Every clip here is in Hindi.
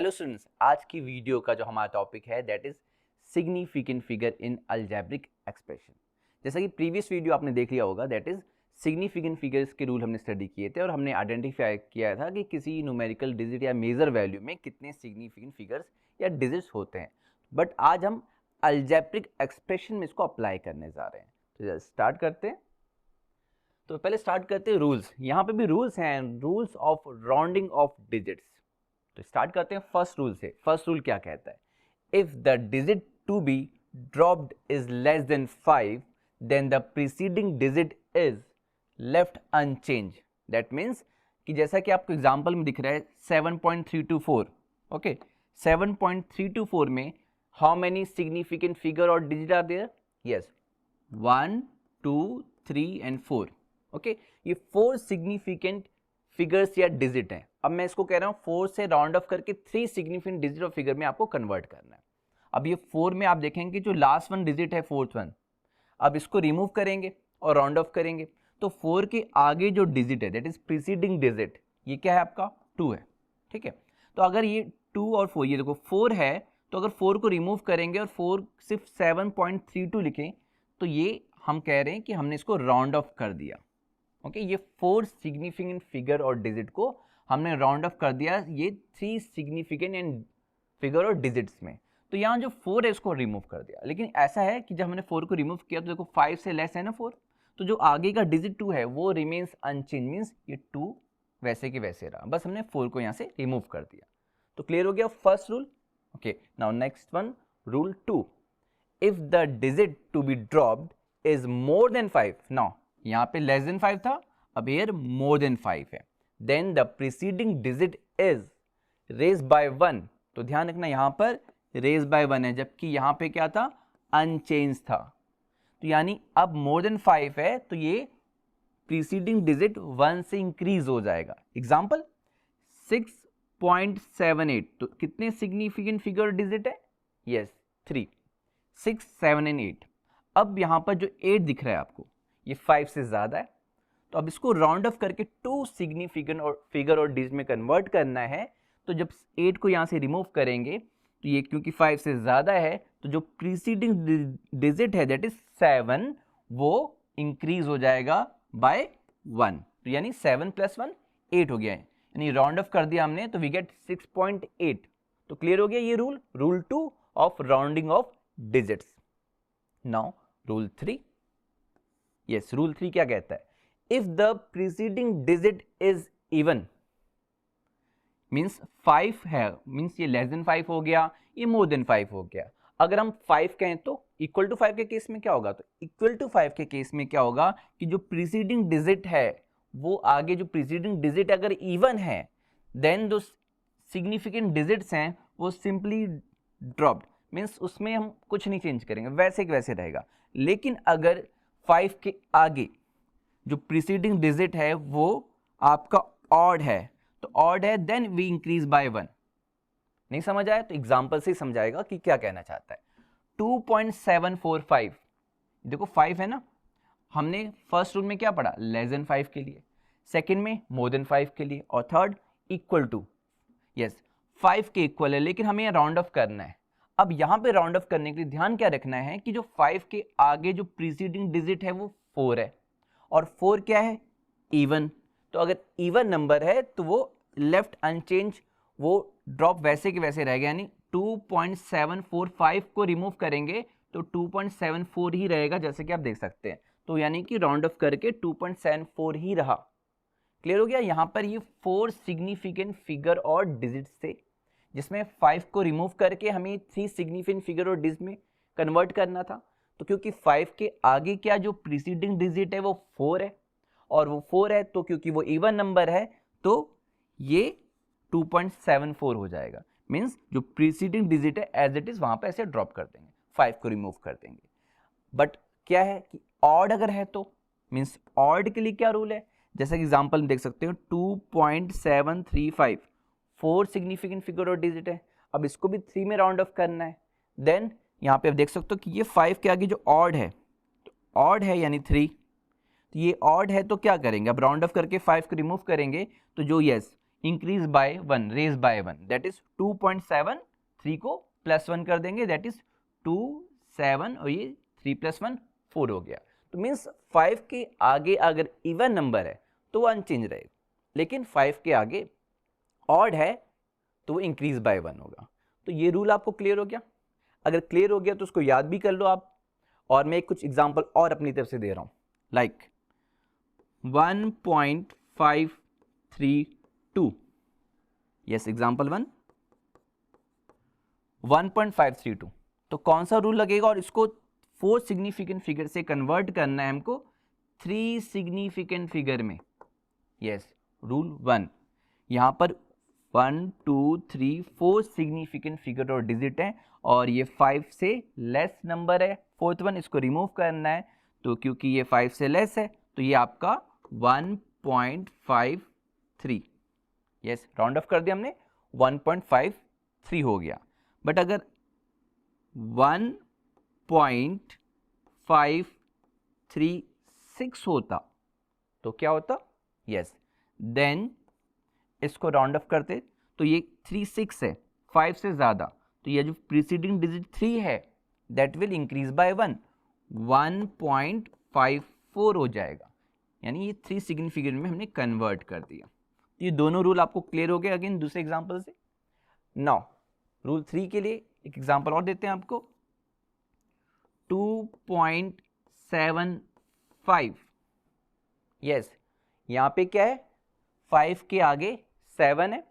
हेलो स्टूडेंट्स, आज की वीडियो का जो हमारा टॉपिक है that is significant figure in algebraic expression. जैसा कि प्रीवियस वीडियो आपने देख लिया होगा, दैट इज सिग्निफिकेंट फिगर्स के रूल हमने स्टडी किए थे और हमने आइडेंटिफाई किया था कि किसी न्यूमेरिकल डिजिट या मेजर वैल्यू में कितने सिग्निफिकेंट फिगर्स या डिजिट्स होते हैं। बट आज हम अलजेब्रिक एक्सप्रेशन में इसको अप्लाई करने जा रहे हैं। तो स्टार्ट करते हैं। तो पहले स्टार्ट करते हैं रूल्स। यहाँ पे भी रूल्स हैं, rules of rounding off digits. तो स्टार्ट करते हैं फर्स्ट रूल से। फर्स्ट रूल क्या कहता है? If the digit to be dropped is less than 5 then the preceding digit is left unchange. That means कि जैसा कि आपको एग्जांपल में दिख रहा है 7.324, ओके, 7.324 में हाउ मेनी सिग्निफिकेंट फिगर और digit are there? Yes, 1 2 3 and 4। Okay, ये 4 सिग्निफिकेंट फिगर्स या डिजिट हैं। अब मैं इसको कह रहा हूँ 4 से राउंड ऑफ करके 3 सिग्निफिकेंट डिजिट और फिगर में आपको कन्वर्ट करना है। अब ये 4 में आप देखेंगे जो लास्ट वन डिजिट है, फोर्थ वन, अब इसको रिमूव करेंगे और राउंड ऑफ करेंगे तो 4 के आगे जो डिजिट है दैट इज प्रीसीडिंग डिजिट, ये क्या है आपका? 2 है। ठीक है, तो अगर ये 2 और 4, ये देखो 4 है, तो अगर 4 को रिमूव करेंगे और 4 सिर्फ 7.32 लिखें तो ये हम कह रहे हैं कि हमने इसको राउंड ऑफ कर दिया। ओके, ये 4 सिग्निफिकेंट फिगर और डिजिट को हमने राउंड ऑफ कर दिया ये 3 सिग्निफिकेंट एंड फिगर और डिजिट्स में। तो यहाँ जो 4 है इसको रिमूव कर दिया। लेकिन ऐसा है कि जब हमने 4 को रिमूव किया तो देखो 5 से लेस है ना 4, तो जो आगे का डिजिट 2 है वो रिमेन्स अनचेंज, मीन्स ये 2 वैसे के वैसे रहा, बस हमने 4 को यहाँ से रिमूव कर दिया। तो क्लियर हो गया first rule. Okay, now next one, rule 2। If the digit to be dropped is more than 5, now यहाँ पे लेस देन 5 था, अब here मोर देन 5 है, then the preceding digit is raise by 1। तो ध्यान रखना यहाँ पर रेज बाय 1 है, जबकि यहाँ पे क्या था? अनचेंज था। तो यानी अब मोर देन 5 है तो ये प्रीसीडिंग डिजिट 1 से इंक्रीज हो जाएगा। एग्जाम्पल 6.78, तो कितने सिग्निफिकेंट फिगर डिजिट है? Yes, 3, 6, 7 and 8। अब यहाँ पर जो 8 दिख रहा है आपको, ये 5 से ज़्यादा है, तो अब इसको राउंड ऑफ करके 2 सिग्निफिकेंट और फिगर और डिजिट में कन्वर्ट करना है। तो जब 8 को यहाँ से रिमूव करेंगे तो ये क्योंकि 5 से ज़्यादा है तो जो प्रीसीडिंग डिजिट है दैट इज 7, वो इंक्रीज हो जाएगा बाय 1। तो यानी 7 + 1 8 हो गया है, यानी राउंड ऑफ कर दिया हमने तो वी गेट 6.8। तो क्लियर हो गया ये rule, rule 2 of rounding off digits. Now rule 3। Yes, rule 3 क्या कहता है? If the preceding digit is even, means 5 है, मीन्स ये लेस देन 5 हो गया, ये मोर देन 5 हो गया। अगर हम 5 कहें तो इक्वल टू 5 के केस में क्या होगा? तो इक्वल टू 5 के केस में क्या होगा कि जो प्रीसीडिंग डिजिट है वो आगे जो प्रीसीडिंग डिजिट अगर इवन है देन जो सिग्निफिकेंट डिजिट्स हैं वो सिंपली ड्रॉप्ड, मीन्स उसमें हम कुछ नहीं चेंज करेंगे, वैसे के वैसे रहेगा। लेकिन अगर 5 के आगे जो प्रीसीडिंग डिजिट है वो आपका ऑड है, तो ऑड है देन वी इंक्रीज बाय 1। नहीं समझ आया तो एग्जांपल से ही समझाएगा कि क्या कहना चाहता है। 2.745, देखो 5 है ना, हमने फर्स्ट रूल में क्या पढ़ा? लेस देन 5 के लिए, सेकंड में मोर देन 5 के लिए, और थर्ड इक्वल टू। यस, 5 के इक्वल है, लेकिन हमें राउंड ऑफ करना है। अब यहाँ पे राउंड ऑफ करने के लिए ध्यान क्या रखना है कि जो 5 के आगे जो प्रीसीडिंग डिजिट है वो 4 है, और 4 क्या है? इवन। तो अगर इवन नंबर है तो वो लेफ्ट अनचेंज, वो ड्रॉप वैसे के वैसे रहेगा, यानी 2.745 को रिमूव करेंगे तो 2.74 ही रहेगा, जैसे कि आप देख सकते हैं। तो यानी कि राउंड ऑफ करके 2.74 ही रहा। क्लियर हो गया? यहाँ पर ये 4 सिग्निफिकेंट फिगर और डिजिट्स थे, जिसमें 5 को रिमूव करके हमें 3 सिग्निफिकेंट फिगर और डिजिट में कन्वर्ट करना था। तो क्योंकि 5 के आगे क्या जो प्रीसीडिंग डिजिट है वो 4 है, और वो 4 है तो क्योंकि वो इवन नंबर है तो ये 2.74 हो जाएगा, मीन्स जो प्रीसीडिंग डिजिट है एज इट इज वहां पे ऐसे ड्रॉप कर देंगे, 5 को रिमूव कर देंगे। बट क्या है कि ऑड अगर है तो मीन्स ऑड के लिए क्या रूल है? जैसा कि एग्जांपल में देख सकते हो 2.735, 4 सिग्निफिकेंट फिगर और डिजिट है, अब इसको भी 3 में राउंड ऑफ करना है। देन यहाँ पे आप देख सकते हो कि ये 5 के आगे जो ऑड है, तो ऑड है यानी 3, तो ये ऑड है तो क्या करेंगे? अब राउंड ऑफ करके 5 को रिमूव करेंगे तो जो yes increase by 1, raise by 1, that is 2.73 को +1 कर देंगे, दैट इज 2, 7 और ये 3 + 1 4 हो गया। तो मीन्स 5 के आगे अगर इवन नंबर है तो वो अनचेंज रहेगा, लेकिन 5 के आगे ऑड है तो वो इंक्रीज बाय 1 होगा। तो ये रूल आपको क्लियर हो गया? अगर क्लियर हो गया तो उसको याद भी कर लो आप, और मैं कुछ एग्जांपल और अपनी तरफ से दे रहा हूं, लाइक 1.532, यस एग्जांपल 1, 1.532, तो कौन सा रूल लगेगा, और इसको 4 सिग्निफिकेंट फिगर से कन्वर्ट करना है हमको 3 सिग्निफिकेंट फिगर में। यस, रूल 1, यहां पर 1 2 3 4 सिग्निफिकेंट फिगर और डिजिट है, और ये 5 से लेस नंबर है, फोर्थ वन इसको रिमूव करना है, तो क्योंकि ये 5 से लेस है तो ये आपका 1.53, यस राउंड ऑफ कर दिया हमने, 1.53 हो गया। बट अगर 1.536 होता तो क्या होता? यस, देन इसको राउंड ऑफ करते तो ये 36 है, 5 से ज़्यादा, तो ये जो प्रीसीडिंग डिजिट 3 है दैट विल इंक्रीज बाय 1, 1.54 हो जाएगा, यानी ये 3 सिग्निफिकेंट में हमने कन्वर्ट कर दिया। तो ये दोनों रूल आपको क्लियर हो गए अगेन दूसरे एग्जांपल से। नाउ रूल 3 के लिए एक एग्जांपल और देते हैं आपको, 2.75, यस यहाँ पे क्या है, 5 के आगे 7 है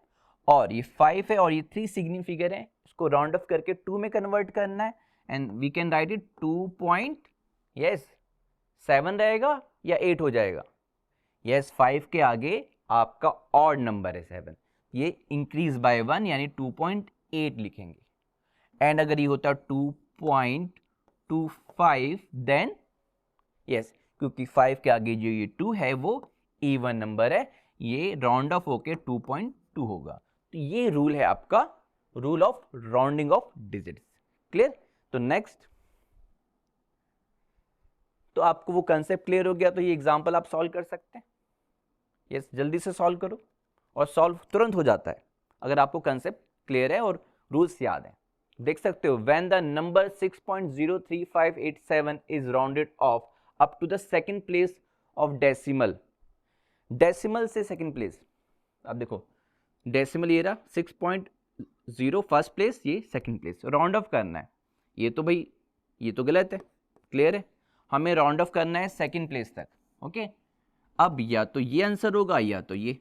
और ये 5 है और ये 3 सिग्निफिकेंट है, इसको राउंड ऑफ करके 2 में कन्वर्ट करना है, and we can write it 2.7 रहेगा या 8 हो जाएगा? यस, 5 के आगे आपका ऑड नंबर है 7, ये इंक्रीज बाय 1 यानी 2.8 लिखेंगे। एंड अगर ये होता 2.25 देन यस, क्योंकि 5 के आगे जो ये 2 है वो इवन नंबर है, ये राउंड ऑफ होके 2.2 होगा। तो ये रूल है आपका rule of rounding off digits. Clear? तो नेक्स्ट, तो आपको वो कंसेप्ट क्लियर हो गया, तो ये एग्जांपल आप सॉल्व कर सकते हैं। यस, जल्दी से सॉल्व करो, और सॉल्व तुरंत हो जाता है अगर आपको कंसेप्ट क्लियर है और रूल्स याद है। देख सकते हो, when the number 6.03587 is rounded off up to the second place of decimal, decimal से सेकंड प्लेस, अब देखो डेसिमल ये रहा 6.0 फर्स्ट प्लेस, ये सेकंड प्लेस, राउंड ऑफ करना है, ये तो भाई ये तो गलत है, क्लियर है, हमें राउंड ऑफ करना है सेकंड प्लेस तक। ओके, अब या तो ये आंसर होगा या तो ये,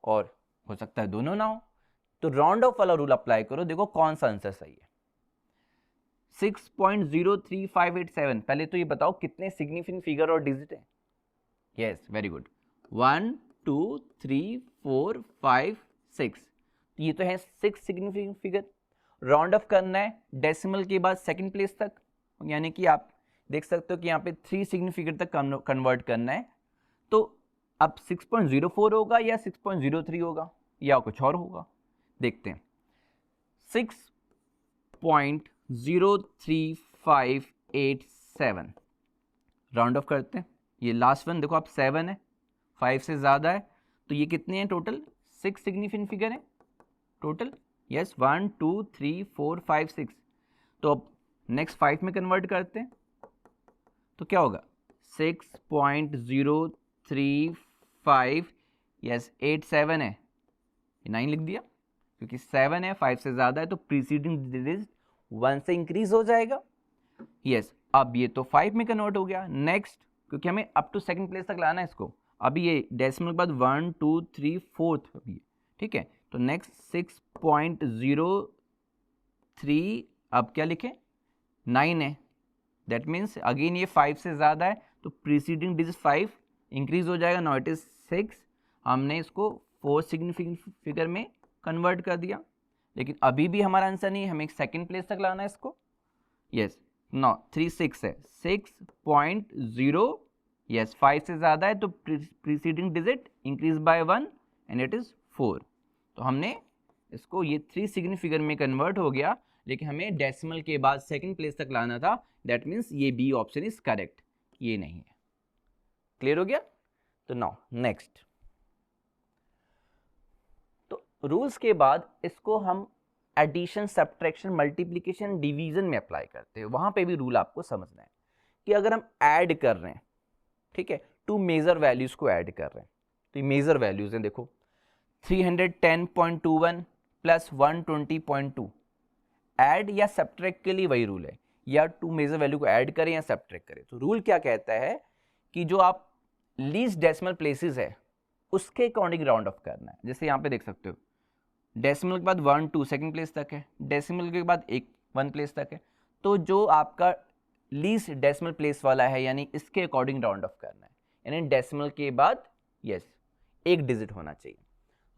और हो सकता है दोनों ना हो, तो राउंड ऑफ वाला रूल अप्लाई करो, देखो कौन सा आंसर सही है। 6.03587, पहले तो ये बताओ कितने सिग्निफिकेंट फिगर और डिजिट है? यस, वेरी गुड, 1 2 3 4 5 6, तो ये तो है 6 सिग्निफिकेंट फिगर, राउंड ऑफ करना है डेसिमल के बाद सेकंड प्लेस तक, यानी कि आप देख सकते हो कि यहाँ पे 3 सिग्निफिकेंट तक कन्वर्ट करना है, तो अब 6.04 होगा या 6.03 होगा या कुछ और होगा, देखते हैं। 6.03587 राउंड ऑफ करते हैं, ये लास्ट वन देखो आप 7 है, 5 से ज़्यादा है, तो ये कितने हैं टोटल? 6 सिग्निफिकेंट फिगर है टोटल, यस 1 2 3 4 5 6, तो अब नेक्स्ट 5 में कन्वर्ट करते हैं, तो क्या होगा 6.035, यस 87 है, 9 लिख दिया, क्योंकि 7 है 5 से ज़्यादा है तो प्रीसीडिंग डिजिट 1 से इंक्रीज हो जाएगा। यस, अब ये तो 5 में कन्वर्ट हो गया, नेक्स्ट क्योंकि हमें अप टू सेकंड प्लेस तक लाना है इसको, अभी ये डेसिमल के बाद 1 2 3 4 अभी, ठीक है, तो नेक्स्ट 6.03, अब क्या लिखें 9 है, दैट मीन्स अगेन ये 5 से ज़्यादा है तो प्रीसीडिंग डिजिट 5 इंक्रीज हो जाएगा, नॉट इज 6, हमने इसको 4 सिग्निफिकेंट फिगर में कन्वर्ट कर दिया, लेकिन अभी भी हमारा आंसर नहीं है, हमें एक सेकंड प्लेस तक लाना है इसको। यस, नो 36 है, 6.0, यस 5 से ज़्यादा है तो preceding digit increase by 1 and it is 4, तो हमने इसको ये 3 सिग्निफिकेंट फिगर में कन्वर्ट हो गया, लेकिन हमें डेसिमल के बाद सेकंड प्लेस तक लाना था, दैट मीन्स ये बी ऑप्शन इज करेक्ट, ये नहीं है। क्लियर हो गया? तो नाउ नेक्स्ट, रूल्स के बाद इसको हम एडिशन, सब्ट्रैक्शन, मल्टीप्लिकेशन, डिवीजन में अप्लाई करते हैं। वहां पे भी रूल आपको समझना है कि अगर हम ऐड कर रहे हैं, ठीक है, टू मेजर वैल्यूज को ऐड कर रहे हैं, तो ये मेजर वैल्यूज हैं, देखो 310.21 प्लस 120.2, ऐड या सब्ट्रैक्ट के लिए वही रूल है, या टू मेजर वैल्यू को ऐड करें या सब्ट्रैक्ट करें। तो रूल क्या कहता है कि जो आप लीस्ट डेसिमल प्लेसेस है उसके अकॉर्डिंग राउंड ऑफ करना है। जैसे यहाँ पे देख सकते हो डेसिमल के बाद 1 2 सेकंड प्लेस तक है, डेसिमल के बाद 1 प्लेस तक है, तो जो आपका लीस्ट डेसिमल प्लेस वाला है यानी इसके अकॉर्डिंग राउंड ऑफ करना है, यानी डेसिमल के बाद यस एक डिजिट होना चाहिए।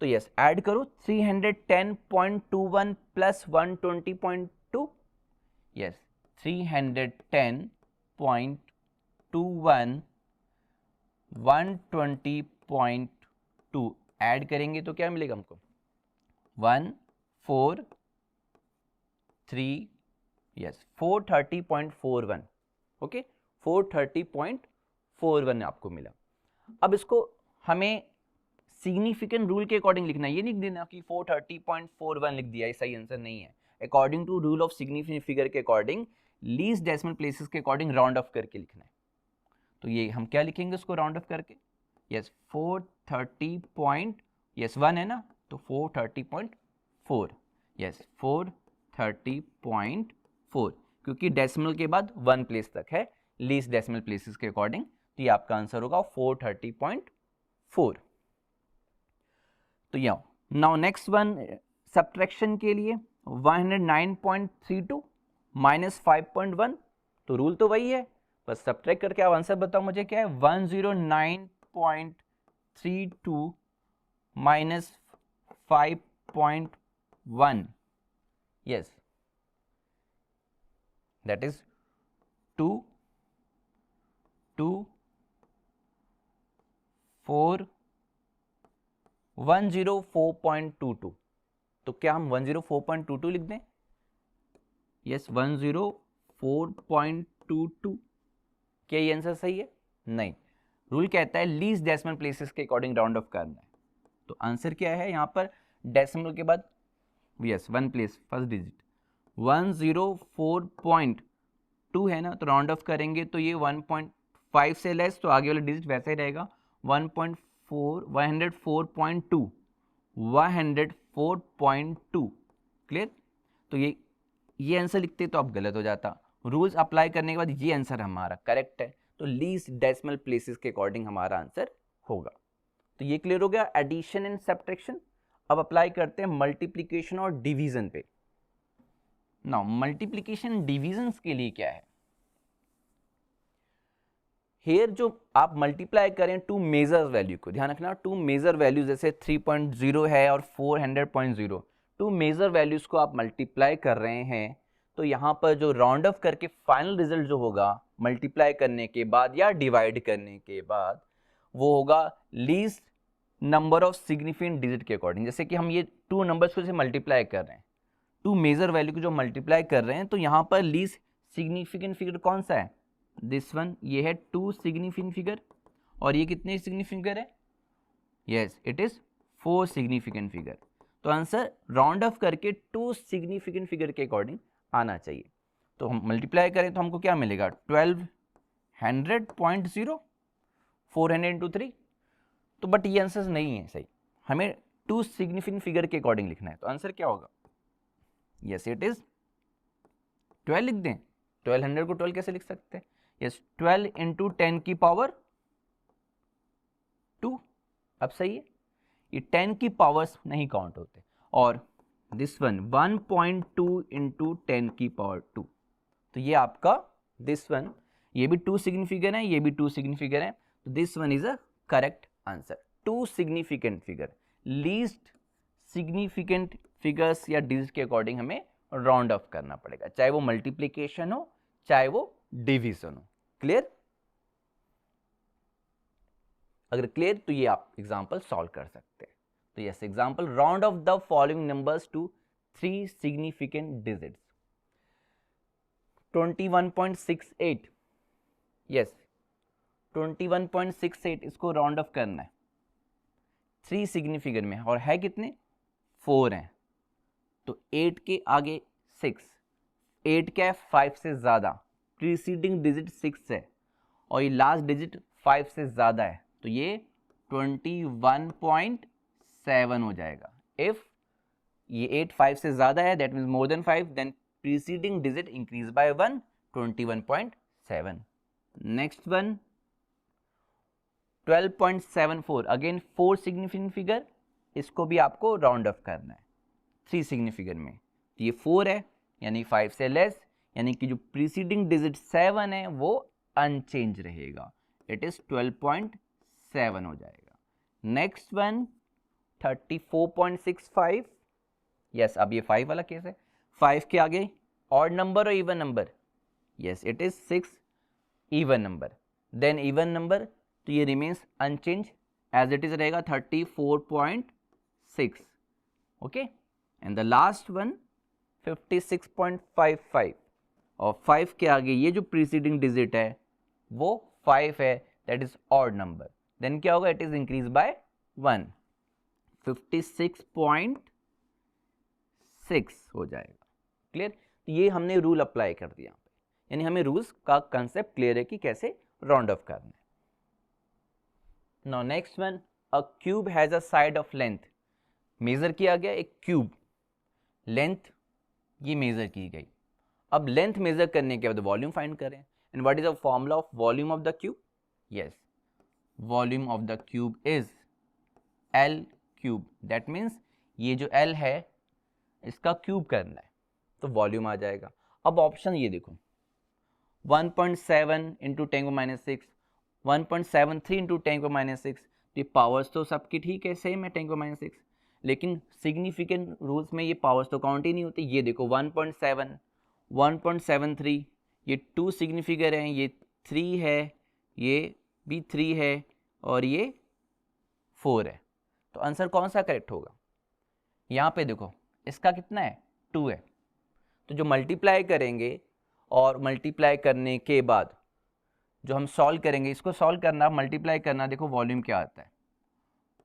तो यस ऐड करो 310.21 प्लस 120.2, यस 310.21 120.2 ऐड करेंगे तो क्या मिलेगा हमको 430.41, ओके 430.41 आपको मिला। अब इसको हमें सिग्निफिकेंट रूल के अकॉर्डिंग लिखना है, ये नहीं देना कि 430.41 लिख दिया, ये सही आंसर नहीं है। According to rule of significant figure के अकॉर्डिंग लीस्ट डेसिमल प्लेसेस के अकॉर्डिंग राउंड ऑफ करके लिखना है। तो ये हम क्या लिखेंगे उसको राउंड ऑफ करके, यस 430. यस 1 है ना, तो 430.4, यस 430.4, क्योंकि डेसिमल के बाद 1 प्लेस तक है लीस्ट डेसिमल प्लेसेस के अकॉर्डिंग, तो ये आपका आंसर होगा 430.4। तो ये नाउ नेक्स्ट वन सब्ट्रैक्शन के लिए 109.32 माइनस 5.1, तो रूल तो वही है, बस सब्ट्रैक्ट करके आप आंसर बताओ मुझे क्या है, 109.32 माइनस 5.1, yes, that is 104.22, तो क्या हम 104.22 लिख दें, यस 104.22, क्या ये आंसर सही है, नहीं, रूल कहता है लीस्ट डेसिमल प्लेसेस के अकॉर्डिंग राउंड ऑफ करना है। तो आंसर क्या है यहाँ पर, डेसिमल के बाद यस 1 प्लेस फर्स्ट डिजिट 104.2 है ना, तो राउंड ऑफ करेंगे तो ये 1.5 से लेस, तो आगे वाला डिजिट वैसा ही रहेगा 104.2, 104.2, क्लियर। तो ये आंसर लिखते तो अब गलत हो जाता, रूल्स अप्लाई करने के बाद ये आंसर हमारा करेक्ट है, तो लीस्ट डेसिमल प्लेसेस के अकॉर्डिंग हमारा आंसर होगा। तो ये क्लियर हो गया एडिशन एंड सब्ट्रैक्शन। अब अप्लाई करते हैं मल्टीप्लिकेशन और डिवीजन पे। नाउ मल्टीप्लिकेशन डिवीजन के लिए क्या है, हेयर जो आप मल्टीप्लाई करें टू मेजर वैल्यू को, ध्यान रखना टू मेजर वैल्यू जैसे 3.0 है और 400.0, टू मेजर वैल्यूज को आप मल्टीप्लाई कर रहे हैं, तो यहाँ पर जो राउंड ऑफ करके फाइनल रिजल्ट जो होगा मल्टीप्लाई करने के बाद या डिवाइड करने के बाद, वो होगा least number of significant digit के अकॉर्डिंग। जैसे कि हम ये टू नंबर्स को मल्टीप्लाई कर रहे हैं, टू मेजर वैल्यू को जो मल्टीप्लाई कर रहे हैं, तो यहाँ पर लीस्ट सिग्निफिकेंट फिगर कौन सा है, दिस वन, ये है 2 सिग्निफिकेंट फिगर, और ये कितने सिग्निफिकेंट फिगर है, yes it is 4 significant figure. तो आंसर राउंड ऑफ करके 2 सिग्निफिकेंट फिगर के अकॉर्डिंग आना चाहिए। तो हम मल्टीप्लाई करें तो हमको क्या मिलेगा 1200.0, 400 इंटू 3, तो बट ये आंसर नहीं है सही, हमें 2 सिग्निफिकेंट फिगर के अकॉर्डिंग लिखना है। तो आंसर क्या होगा, यस इट इज 12 लिख दें, 1200 को 12 कैसे लिख सकते हैं, यस 12 इंटू 10 की पावर 2, अब सही है, ये 10 की पावर्स नहीं काउंट होते, और दिस वन 1.2 इंटू 10 की पावर 2, तो ये आपका दिस वन, ये भी 2 सिग्निफिकेंट है, ये भी 2 सिग्निफिकेंट है, तो this one is a correct answer. 2 significant figure, least significant figures या डिजिट के अकॉर्डिंग हमें राउंड ऑफ करना पड़ेगा, चाहे वो मल्टीप्लिकेशन हो चाहे वो डिवीजन हो। क्लियर, अगर क्लियर तो ये आप एग्जांपल सॉल्व कर सकते हैं। तो yes example, round off the following numbers to 3 significant digits. 21.68, yes 21.68 इसको राउंड ऑफ करना है 3 सिग्निफिकेंट में, और है कितने 4 हैं, तो 8 के आगे 6, 8 क्या है 5 से ज़्यादा, प्रीसीडिंग डिजिट 6 है और ये लास्ट डिजिट 5 से ज़्यादा है, तो ये 21.7 हो जाएगा। इफ़ ये 8 5 से ज़्यादा है, that means more than 5, then preceding digit increase by 1, 21.7। Next one 12.74, again 4 significant figure, इसको भी आपको राउंड ऑफ करना है 3 सिग्निफिकेंट में, तो ये 4 है यानी 5 से लेस, यानी कि जो प्रीसीडिंग डिजिट 7 है वो अनचेंज रहेगा, इट इज 12.7 हो जाएगा। नेक्स्ट वन 34.65, यस अब ये 5 वाला केस है, 5 के आगे ऑड नंबर और even number, yes it is 6 even number, then even number, तो ये remains unchange as it is रहेगा 34.6, okay. And the last one 56.55, और 5 के आगे ये जो प्रीसीडिंग डिजिट है वो 5 है, that is odd number, then क्या होगा, इट इज इंक्रीज बाय 1, 56.6 हो जाएगा। क्लियर, तो ये हमने रूल अप्लाई कर दिया, यानी हमें रूल्स का कंसेप्ट क्लियर है कि कैसे राउंड ऑफ करना है। Now next one, a cube has a side of length, measure किया गया एक क्यूब, लेंथ ये मेजर की गई, अब लेंथ मेजर करने के बाद वॉल्यूम फाइंड करें, and what is the formula of volume of the cube, yes volume of the cube is L cube, that means ये जो एल है इसका क्यूब करना है तो वॉल्यूम आ जाएगा। अब ऑप्शन ये देखो 1.7 इंटू 10⁻⁶, 1.73 इंटू 10⁻⁶, ये पावर्स तो सबकी ठीक है सेम है 10⁻⁶, लेकिन सिग्निफिकेंट रूल्स में ये पावर्स तो काउंट ही नहीं होती। ये देखो 1.7, 1.73, ये 2 सिग्निफिकर हैं, ये 3 है, ये भी 3 है और ये 4 है, तो आंसर कौन सा करेक्ट होगा? यहाँ पे देखो इसका कितना है 2 है, तो जो मल्टीप्लाई करेंगे और मल्टीप्लाई करने के बाद जो हम सॉल्व करेंगे, इसको सॉल्व करना मल्टीप्लाई करना, देखो वॉल्यूम क्या आता है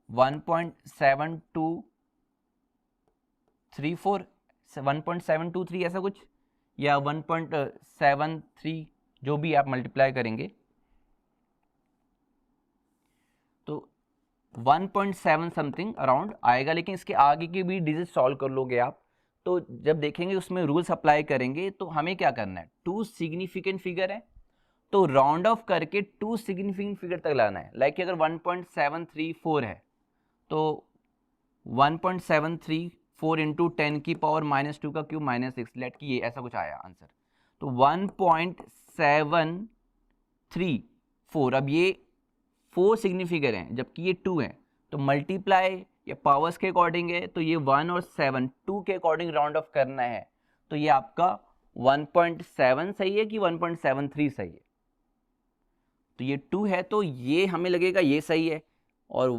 1.7234, 1.723 ऐसा कुछ, या 1.73, जो भी आप मल्टीप्लाई करेंगे तो 1.7 समथिंग अराउंड आएगा, लेकिन इसके आगे की भी डिजिट सॉल्व कर लोगे आप, तो जब देखेंगे उसमें रूल्स अप्लाई करेंगे तो हमें क्या करना है, 2 सिग्निफिकेंट फिगर है तो राउंड ऑफ करके 2 सिग्निफिकेंट फिगर तक लाना है। लाइक अगर 1.734 है तो 1.734 इंटू 10 की पावर -2 का क्यूब -6, लेट की ये ऐसा कुछ आया आंसर, तो 1.734, अब ये 4 सिग्निफिकर हैं जबकि ये 2 हैं, तो मल्टीप्लाई या पावर्स के अकॉर्डिंग है, तो ये 1 और 7 2 के अकॉर्डिंग राउंड ऑफ करना है, तो ये आपका 1.7 सही है कि 1.73 सही है, तो ये 2 है तो ये हमें लगेगा ये सही है, और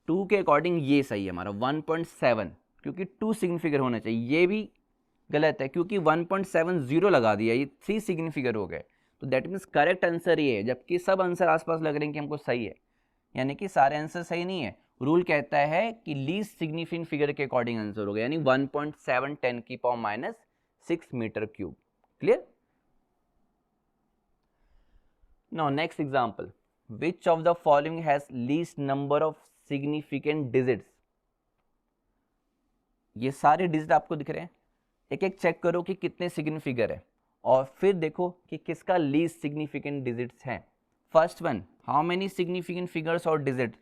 2 के अकॉर्डिंग ये सही है हमारा 1.7, क्योंकि 2 सिग्निफिकर होना चाहिए, ये भी गलत है क्योंकि 1.70 लगा दिया, ये 3 सिग्निफिकर हो गए, तो दैट मीन्स करेक्ट आंसर ये है, जबकि सब आंसर आसपास लग रहे हैं कि हमको सही है, यानी कि सारे आंसर सही नहीं है। रूल कहता है कि लीस्ट सिग्निफिकेंट फिगर के अकॉर्डिंग आंसर होगा, यानी 1.7 10 की power -6 metre cube. Clear? Now next example, which of the following has least number of significant digits? ये सारे डिजिट आपको दिख रहे हैं, एक एक चेक करो कि कितने सिग्निफिकर है और फिर देखो कि किसका लीस्ट सिग्निफिकेंट डिजिट्स हैं। First one, how many significant figures और डिजिट,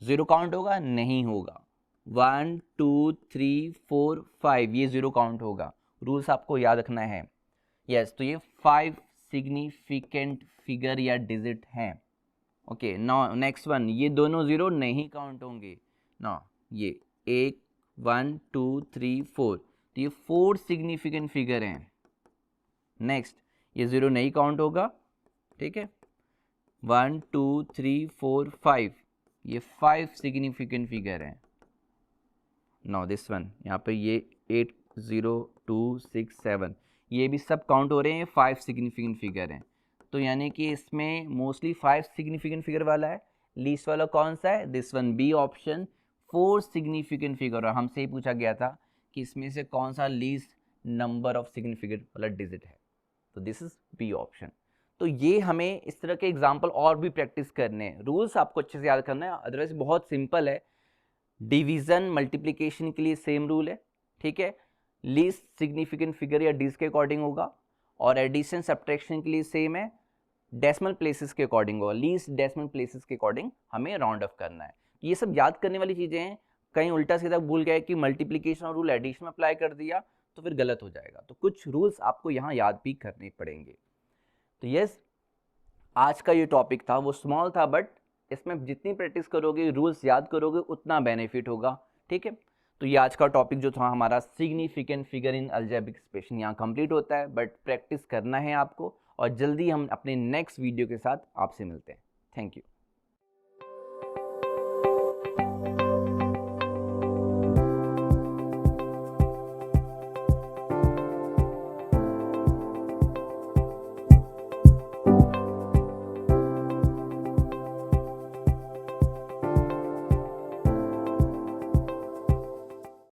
0 काउंट होगा? नहीं होगा। 1 2 3 4 5 ये 0 काउंट होगा, रूल्स आपको याद रखना है। यस, तो ये 5 सिग्निफिकेंट फिगर या डिजिट हैं। ओके, नाउ नेक्स्ट वन, ये दोनों 0 नहीं काउंट होंगे ना, ये 1 1 2 3 4, तो ये 4 सिग्निफिकेंट फिगर हैं। नेक्स्ट, ये 0 नहीं काउंट होगा, ठीक है। 1 2 3 4 5, ये 5 सिग्निफिकेंट फिगर हैं। नाउ दिस वन, यहाँ पे ये 8 0 2 6 7, ये भी सब काउंट हो रहे हैं, 5 सिग्निफिकेंट फिगर हैं, तो यानी कि इसमें मोस्टली 5 सिग्निफिकेंट फिगर वाला है। लीस्ट वाला कौन सा है? This one, B option, 4 significant figure, और हमसे ही पूछा गया था कि इसमें से कौन सा लीस्ट नंबर ऑफ सिग्निफिकेंट वाला डिजिट है, तो दिस इज बी ऑप्शन। तो ये हमें इस तरह के एग्जाम्पल और भी प्रैक्टिस करने हैं, रूल्स आपको अच्छे से याद करना है, अदरवाइज बहुत सिंपल है। डिवीजन मल्टीप्लिकेशन के लिए सेम रूल है, ठीक है, लीस्ट सिग्निफिकेंट फिगर या डिजिट के अकॉर्डिंग होगा, और एडिशन सब्ट्रैक्शन के लिए सेम है, डेसिमल प्लेसेस के अकॉर्डिंग होगा, लीस्ट डेसिमल प्लेसेस के अकॉर्डिंग हमें राउंड ऑफ करना है। ये सब याद करने वाली चीज़ें हैं, कहीं उल्टा सीधा भूल गए कि मल्टीप्लिकेशन रूल एडिशन में अप्लाई कर दिया तो फिर गलत हो जाएगा, तो कुछ रूल्स आपको यहाँ याद भी करने पड़ेंगे। तो यस, आज का ये टॉपिक था, वो स्मॉल था, बट इसमें जितनी प्रैक्टिस करोगे, रूल्स याद करोगे, उतना बेनिफिट होगा, ठीक है। तो ये आज का टॉपिक जो था हमारा significant figure in algebraic expression, यहाँ कंप्लीट होता है, बट प्रैक्टिस करना है आपको, और जल्दी हम अपने नेक्स्ट वीडियो के साथ आपसे मिलते हैं। Thank you.